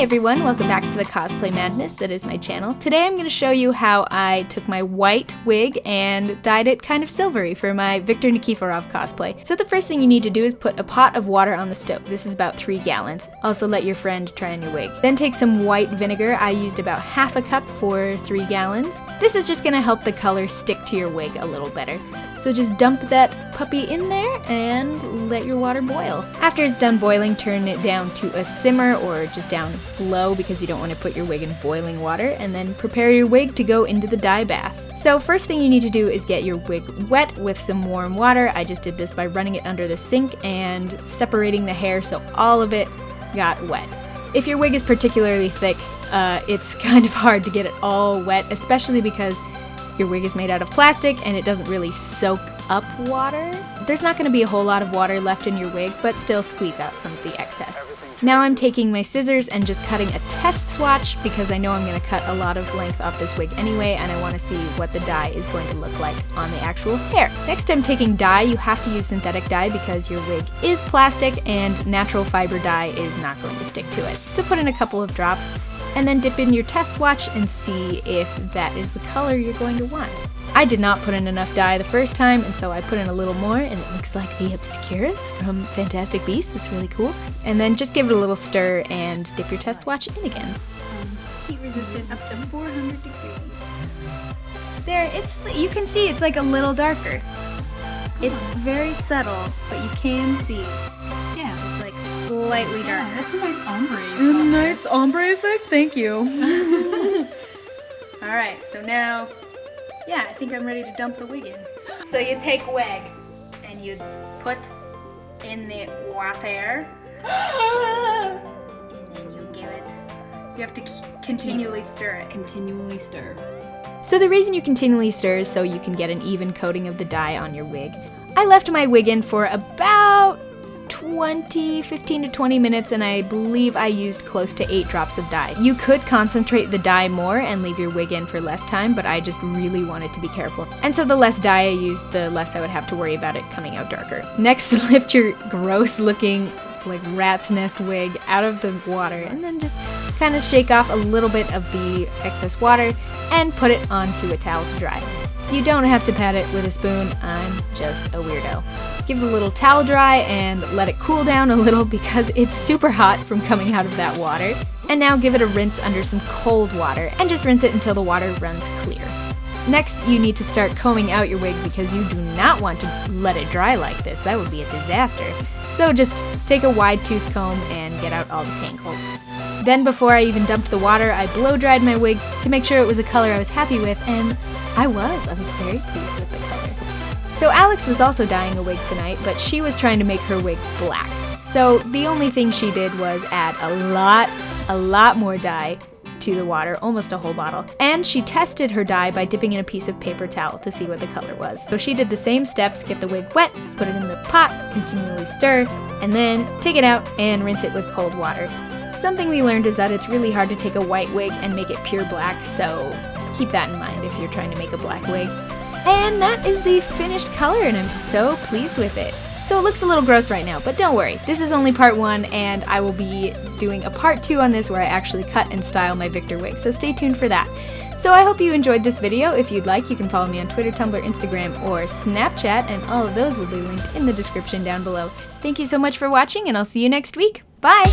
everyone, welcome back to the Cosplay Madness that is my channel. Today I'm going to show you how I took my white wig and dyed it kind of silvery for my Victor Nikiforov cosplay. So the first thing you need to do is put a pot of water on the stove. This is about 3 gallons. Also let your friend try on your wig. Then take some white vinegar. I used about half a cup for 3 gallons. This is just going to help the color stick to your wig a little better. So just dump that puppy in there and let your water boil. After it's done boiling, turn it down to a simmer or just down low because you don't want to put your wig in boiling water, and then prepare your wig to go into the dye bath. So first thing you need to do is get your wig wet with some warm water. I just did this by running it under the sink and separating the hair so all of it got wet. If your wig is particularly thick, it's kind of hard to get it all wet, especially because your wig is made out of plastic and it doesn't really soak up water. There's not going to be a whole lot of water left in your wig, but still squeeze out some of the excess. Now I'm taking my scissors and just cutting a test swatch because I know I'm going to cut a lot of length off this wig anyway, and I want to see what the dye is going to look like on the actual hair. Next I'm taking dye. You have to use synthetic dye because your wig is plastic and natural fiber dye is not going to stick to it. So put in a couple of drops and then dip in your test swatch and see if that is the color you're going to want. I did not put in enough dye the first time, and so I put in a little more, and it looks like the Obscurus from Fantastic Beasts. It's really cool. And then just give it a little stir and dip your test swatch in again. Heat resistant up to 400 degrees. There, you can see it's like a little darker. It's very subtle, but you can see. Yeah, it's like slightly darker. Yeah, that's a nice ombre. A nice ombre effect, thank you. Alright, so now, yeah, I think I'm ready to dump the wig in. So you take wig and you put in the water. And then you give it. You have to continually stir it. Continually stir. So the reason you continually stir is so you can get an even coating of the dye on your wig. I left my wig in for about 15 to 20 minutes, and I believe I used close to 8 drops of dye. You could concentrate the dye more and leave your wig in for less time, but I just really wanted to be careful. And so the less dye I used, the less I would have to worry about it coming out darker. Next, lift your gross looking like rat's nest wig out of the water and then just kind of shake off a little bit of the excess water and put it onto a towel to dry. You don't have to pat it with a spoon, I'm just a weirdo. Give it a little towel dry and let it cool down a little because it's super hot from coming out of that water. And now give it a rinse under some cold water and just rinse it until the water runs clear. Next, you need to start combing out your wig because you do not want to let it dry like this. That would be a disaster. So just take a wide tooth comb and get out all the tangles. Then before I even dumped the water, I blow dried my wig to make sure it was a color I was happy with, and I was very pleased with the color. So Alex was also dyeing a wig tonight, but she was trying to make her wig black. So the only thing she did was add a lot more dye to the water, almost a whole bottle. And she tested her dye by dipping in a piece of paper towel to see what the color was. So she did the same steps, get the wig wet, put it in the pot, continually stir, and then take it out and rinse it with cold water. Something we learned is that it's really hard to take a white wig and make it pure black, so keep that in mind if you're trying to make a black wig. And that is the finished color, and I'm so pleased with it. So it looks a little gross right now, but don't worry. This is only part 1, and I will be doing a part 2 on this where I actually cut and style my Victor wig, so stay tuned for that. So I hope you enjoyed this video. If you'd like, you can follow me on Twitter, Tumblr, Instagram, or Snapchat, and all of those will be linked in the description down below. Thank you so much for watching, and I'll see you next week. Bye!